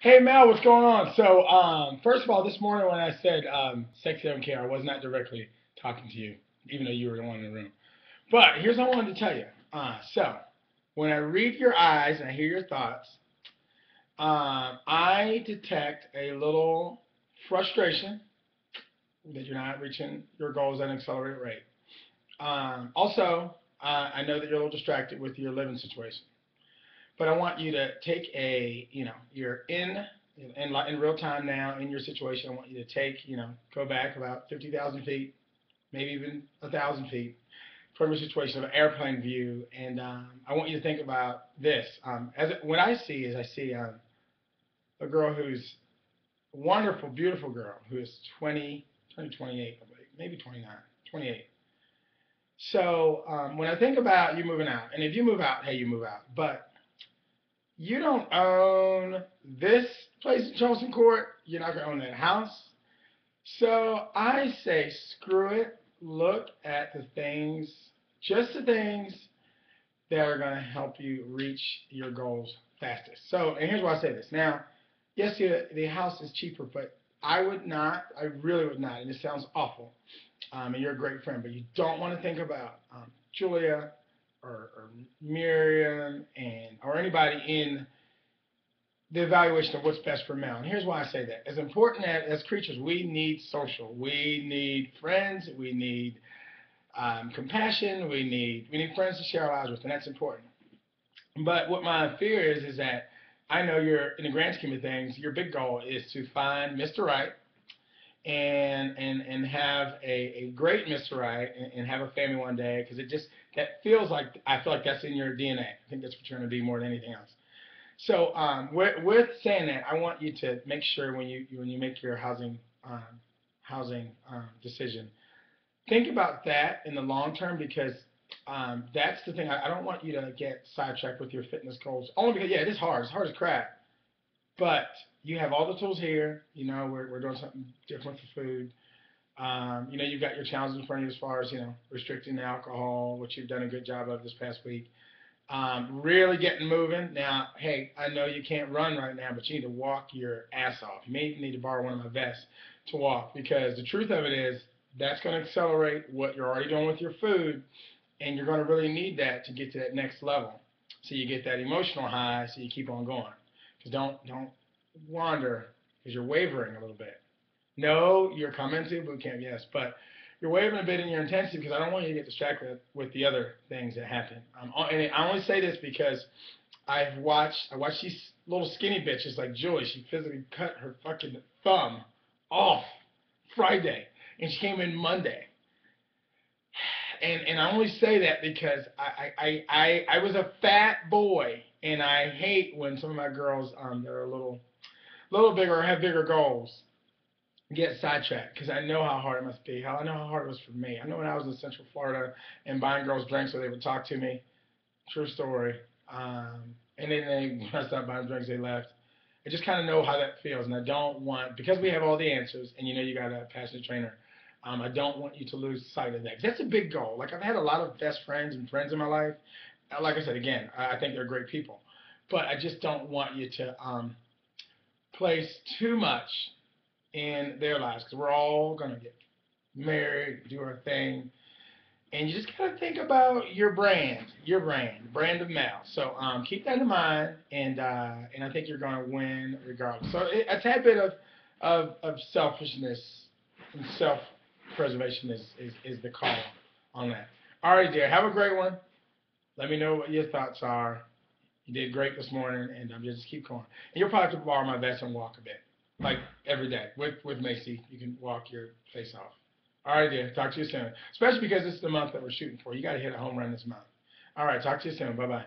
Hey Mel, what's going on? So, first of all, this morning when I said sexy don't care, I was not directly talking to you, even though you were the one in the room. But here's what I wanted to tell you. So, when I read your eyes and I hear your thoughts, I detect a little frustration that you're not reaching your goals at an accelerated rate. Also, I know that you're a little distracted with your living situation. But I want you to take you're in real time now in your situation. I want you to go back about 50,000 feet, maybe even 1,000 feet from your situation of an airplane view, and I want you to think about this. What I see is I see a girl who's a wonderful, beautiful girl who is 20, 28, I believe, maybe 29, 28. So when I think about you moving out, and if you move out, hey, you move out, but you don't own this place in Charleston Court. You're not going to own that house. So I say, screw it. Look at the things, just the things that are going to help you reach your goals fastest. So, and here's why I say this. Now, yes, the house is cheaper, but I would not, I really would not, and it sounds awful, and you're a great friend, but you don't want to think about Julia or Miriam or anybody in the evaluation of what's best for Mel. And here's why I say that. As important as creatures, we need social. We need friends. We need compassion. We need friends to share our lives with, and that's important. But what my fear is that I know you're in the grand scheme of things. Your big goal is to find Mr. Right and have a great Mr. Right and have a family one day because that feels like I feel like that's in your DNA. I think that's what you're going to be more than anything else. So with saying that, I want you to make sure when you make your housing decision, think about that in the long term because that's the thing. I don't want you to get sidetracked with your fitness goals. Only because it is hard. It's hard as crap. But you have all the tools here. We're doing something different for food. You've got your challenges in front of you as far as restricting the alcohol, which you've done a good job of this past week. Really getting moving. Now, hey, I know you can't run right now, but you need to walk your ass off. You may need to borrow one of my vests to walk because the truth of it is that's going to accelerate what you're already doing with your food, and you're going to really need that to get to that next level. So you get that emotional high, so you keep on going. Because don't wander because you're wavering a little bit. No, you're coming to boot camp, yes, but you're wavering a bit in your intensity because I don't want you to get distracted with the other things that happen. And I only say this because I watched these little skinny bitches like Julie. She physically cut her fucking thumb off Friday, and she came in Monday. And I only say that because I was a fat boy, and I hate when some of my girls that are a little bigger or have bigger goals get sidetracked because I know how hard it must be. I know how hard it was for me. I know when I was in Central Florida and buying girls drinks so they would talk to me. True story. And then they when I stopped buying drinks, they left. I just kind of know how that feels, and I don't want because we have all the answers, and you got a passionate trainer. I don't want you to lose sight of that. 'Cause that's a big goal. Like I've had a lot of best friends and friends in my life. Like I said again, I think they're great people, but I just don't want you to place too much in their lives because we're all gonna get married, do our thing, and you just gotta think about your brand of Mel. So keep that in mind, and I think you're gonna win regardless. So a tad bit of selfishness and self-preservation is the call on that. All right, dear. Have a great one. Let me know what your thoughts are. You did great this morning, and just keep going. And you'll probably have to borrow my vest and walk a bit, like every day with Macy. You can walk your face off. All right, dear. Talk to you soon. Especially because this is the month that we're shooting for. You got to hit a home run this month. All right. Talk to you soon. Bye bye.